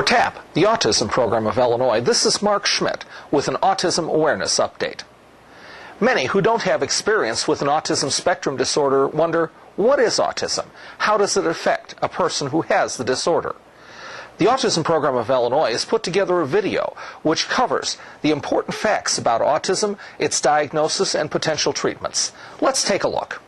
TAP, the Autism Program of Illinois, this is Mark Schmidt with an Autism Awareness Update. Many who don't have experience with an autism spectrum disorder wonder, what is autism? How does it affect a person who has the disorder? The Autism Program of Illinois has put together a video which covers the important facts about autism, its diagnosis, and potential treatments. Let's take a look.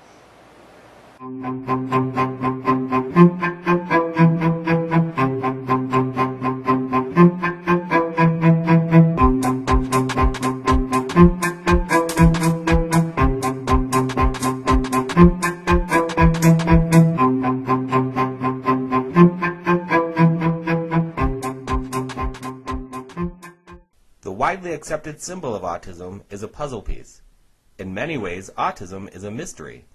The widely accepted symbol of autism is a puzzle piece. In many ways, autism is a mystery.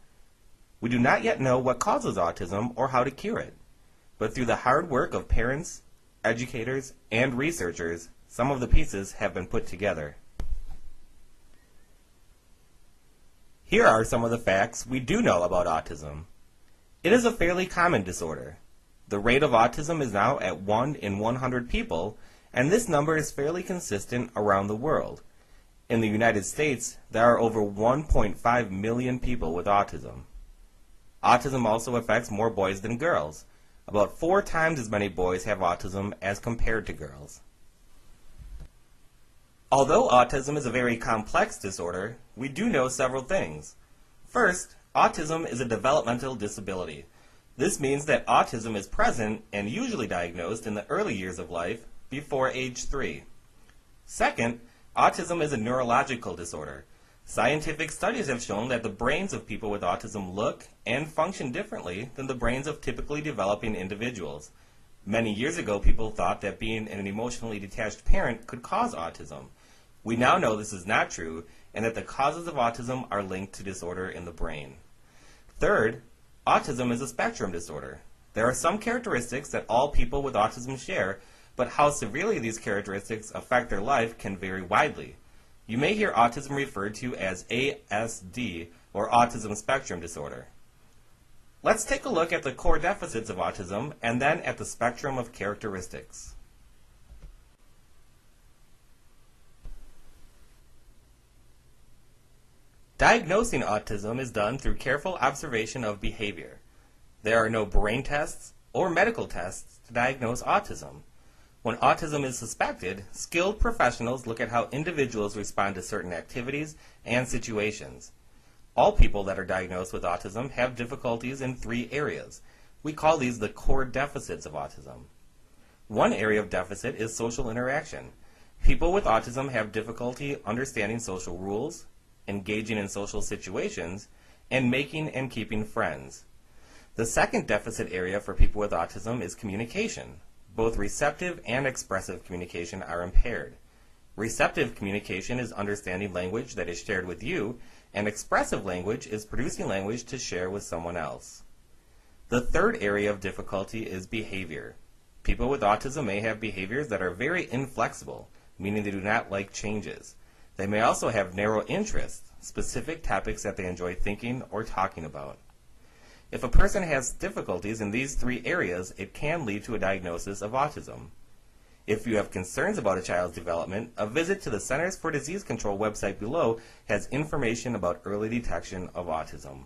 We do not yet know what causes autism or how to cure it. But through the hard work of parents, educators, and researchers, some of the pieces have been put together. Here are some of the facts we do know about autism. It is a fairly common disorder. The rate of autism is now at 1 in 100 people, and this number is fairly consistent around the world. In the United States, there are over 1.5 million people with autism. Autism also affects more boys than girls. About 4 times as many boys have autism as compared to girls. Although autism is a very complex disorder, we do know several things. First, autism is a developmental disability. This means that autism is present and usually diagnosed in the early years of life, before age 3. Second, autism is a neurological disorder. Scientific studies have shown that the brains of people with autism look and function differently than the brains of typically developing individuals. Many years ago, people thought that being an emotionally detached parent could cause autism. We now know this is not true, and that the causes of autism are linked to disorder in the brain. Third, autism is a spectrum disorder. There are some characteristics that all people with autism share, but how severely these characteristics affect their life can vary widely. You may hear autism referred to as ASD, or autism spectrum disorder. Let's take a look at the core deficits of autism and then at the spectrum of characteristics. Diagnosing autism is done through careful observation of behavior. There are no brain tests or medical tests to diagnose autism. When autism is suspected, skilled professionals look at how individuals respond to certain activities and situations. All people that are diagnosed with autism have difficulties in 3 areas. We call these the core deficits of autism. One area of deficit is social interaction. People with autism have difficulty understanding social rules, engaging in social situations, and making and keeping friends. The second deficit area for people with autism is communication. Both receptive and expressive communication are impaired. Receptive communication is understanding language that is shared with you, and expressive language is producing language to share with someone else. The third area of difficulty is behavior. People with autism may have behaviors that are very inflexible, meaning they do not like changes. They may also have narrow interests, specific topics that they enjoy thinking or talking about. If a person has difficulties in these 3 areas, it can lead to a diagnosis of autism. If you have concerns about a child's development, a visit to the Centers for Disease Control website below has information about early detection of autism.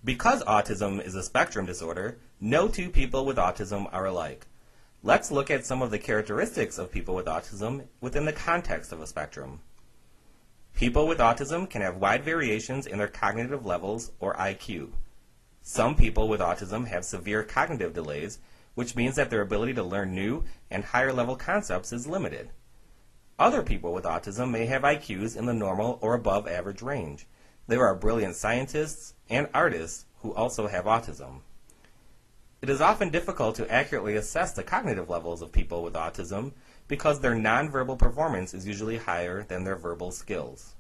Because autism is a spectrum disorder, no 2 people with autism are alike. Let's look at some of the characteristics of people with autism within the context of a spectrum. People with autism can have wide variations in their cognitive levels, or IQ. Some people with autism have severe cognitive delays, which means that their ability to learn new and higher level concepts is limited. Other people with autism may have IQs in the normal or above average range. There are brilliant scientists and artists who also have autism. It is often difficult to accurately assess the cognitive levels of people with autism because their nonverbal performance is usually higher than their verbal skills.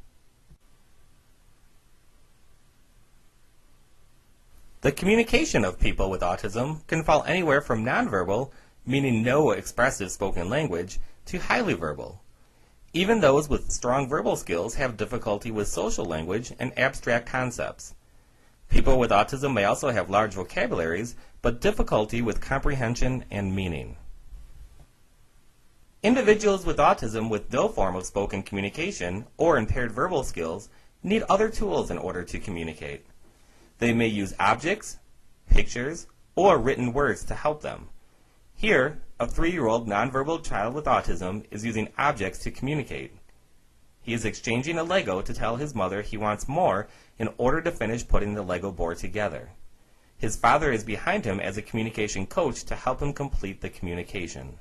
The communication of people with autism can fall anywhere from nonverbal, meaning no expressive spoken language, to highly verbal. Even those with strong verbal skills have difficulty with social language and abstract concepts. People with autism may also have large vocabularies, but difficulty with comprehension and meaning. Individuals with autism with no form of spoken communication or impaired verbal skills need other tools in order to communicate. They may use objects, pictures, or written words to help them. Here, a 3-year-old nonverbal child with autism is using objects to communicate. He is exchanging a Lego to tell his mother he wants more in order to finish putting the Lego board together. His father is behind him as a communication coach to help him complete the communication.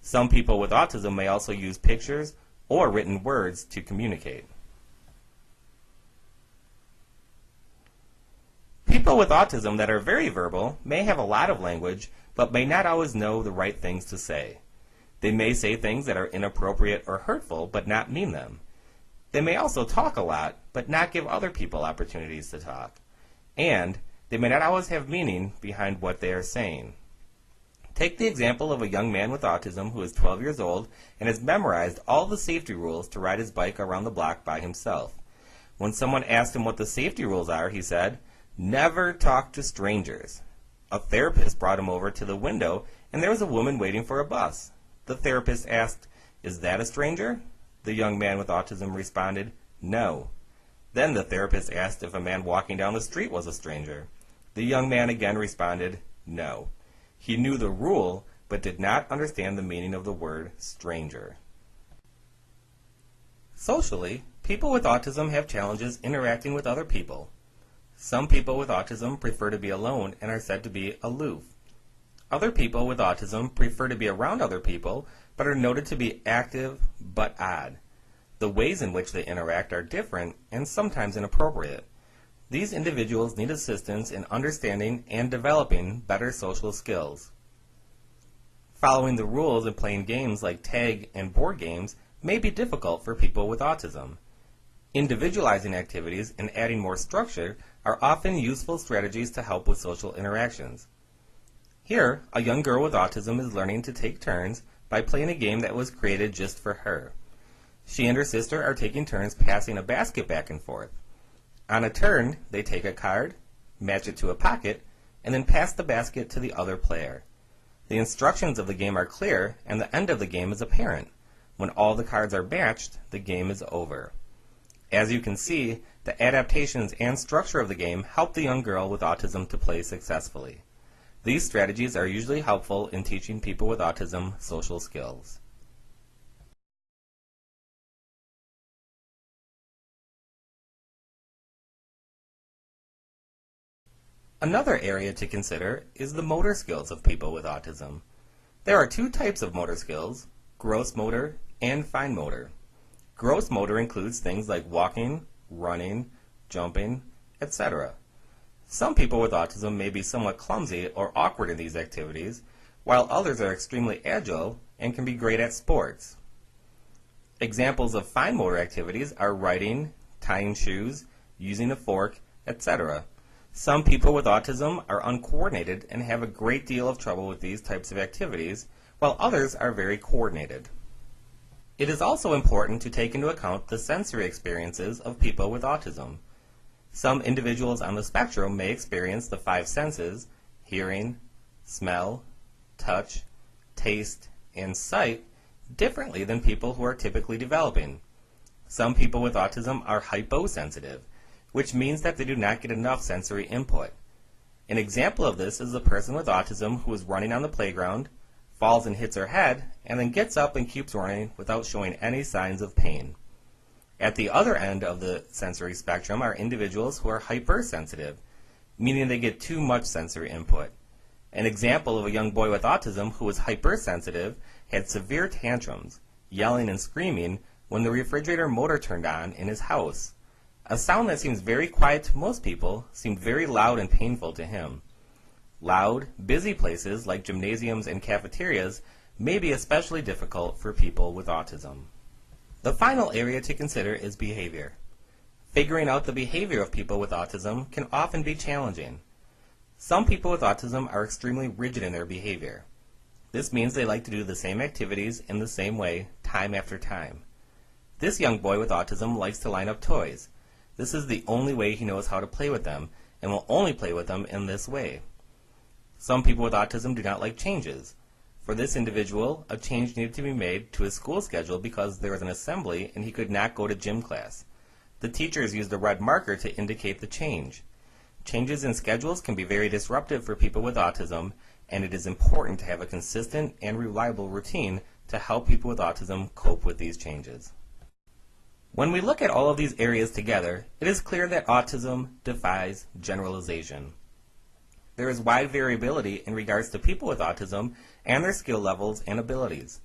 Some people with autism may also use pictures or written words to communicate. People with autism that are very verbal may have a lot of language, but may not always know the right things to say. They may say things that are inappropriate or hurtful, but not mean them. They may also talk a lot, but not give other people opportunities to talk. And they may not always have meaning behind what they are saying. Take the example of a young man with autism who is 12 years old and has memorized all the safety rules to ride his bike around the block by himself. When someone asked him what the safety rules are, he said, "Never talk to strangers." A therapist brought him over to the window and there was a woman waiting for a bus. The therapist asked, "Is that a stranger?" The young man with autism responded, "No." Then the therapist asked if a man walking down the street was a stranger. The young man again responded, "No." He knew the rule, but did not understand the meaning of the word stranger. Socially, people with autism have challenges interacting with other people. Some people with autism prefer to be alone and are said to be aloof. Other people with autism prefer to be around other people, but are noted to be active but odd. The ways in which they interact are different and sometimes inappropriate. These individuals need assistance in understanding and developing better social skills. Following the rules and playing games like tag and board games may be difficult for people with autism. Individualizing activities and adding more structure are often useful strategies to help with social interactions. Here, a young girl with autism is learning to take turns by playing a game that was created just for her. She and her sister are taking turns passing a basket back and forth. On a turn, they take a card, match it to a pocket, and then pass the basket to the other player. The instructions of the game are clear, and the end of the game is apparent. When all the cards are matched, the game is over. As you can see, the adaptations and structure of the game help the young girl with autism to play successfully. These strategies are usually helpful in teaching people with autism social skills. Another area to consider is the motor skills of people with autism. There are 2 types of motor skills, gross motor and fine motor. Gross motor includes things like walking, running, jumping, etc. Some people with autism may be somewhat clumsy or awkward in these activities, while others are extremely agile and can be great at sports. Examples of fine motor activities are writing, tying shoes, using a fork, etc. Some people with autism are uncoordinated and have a great deal of trouble with these types of activities, while others are very coordinated. It is also important to take into account the sensory experiences of people with autism. Some individuals on the spectrum may experience the 5 senses, hearing, smell, touch, taste, and sight, differently than people who are typically developing. Some people with autism are hyposensitive, which means that they do not get enough sensory input. An example of this is a person with autism who is running on the playground, falls and hits her head, and then gets up and keeps running without showing any signs of pain. At the other end of the sensory spectrum are individuals who are hypersensitive, meaning they get too much sensory input. An example of a young boy with autism who was hypersensitive had severe tantrums, yelling and screaming when the refrigerator motor turned on in his house. A sound that seems very quiet to most people seemed very loud and painful to him. Loud, busy places like gymnasiums and cafeterias may be especially difficult for people with autism. The final area to consider is behavior. Figuring out the behavior of people with autism can often be challenging. Some people with autism are extremely rigid in their behavior. This means they like to do the same activities in the same way time after time. This young boy with autism likes to line up toys. This is the only way he knows how to play with them, and will only play with them in this way. Some people with autism do not like changes. For this individual, a change needed to be made to his school schedule because there was an assembly and he could not go to gym class. The teachers used a red marker to indicate the change. Changes in schedules can be very disruptive for people with autism, and it is important to have a consistent and reliable routine to help people with autism cope with these changes. When we look at all of these areas together, it is clear that autism defies generalization. There is wide variability in regards to people with autism and their skill levels and abilities.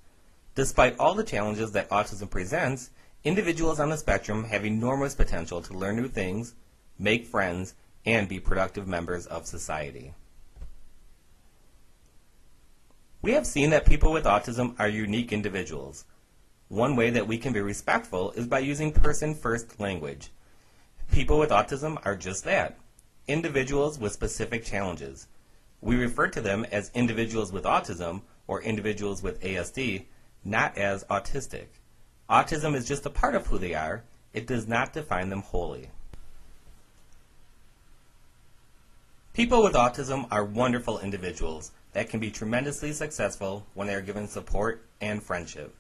Despite all the challenges that autism presents, individuals on the spectrum have enormous potential to learn new things, make friends, and be productive members of society. We have seen that people with autism are unique individuals. One way that we can be respectful is by using person-first language. People with autism are just that, individuals with specific challenges. We refer to them as individuals with autism or individuals with ASD, not as autistic. Autism is just a part of who they are. It does not define them wholly. People with autism are wonderful individuals that can be tremendously successful when they are given support and friendship.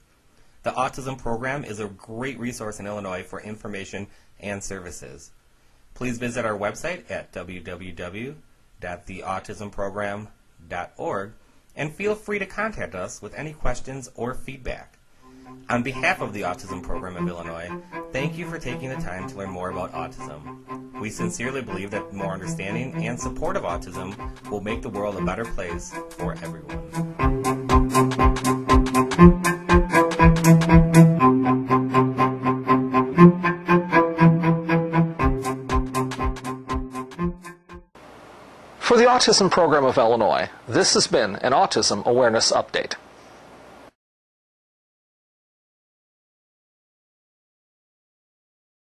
The Autism Program is a great resource in Illinois for information and services. Please visit our website at www.theautismprogram.org and feel free to contact us with any questions or feedback. On behalf of the Autism Program of Illinois, thank you for taking the time to learn more about autism. We sincerely believe that more understanding and support of autism will make the world a better place for everyone. For the Autism Program of Illinois, this has been an Autism Awareness Update.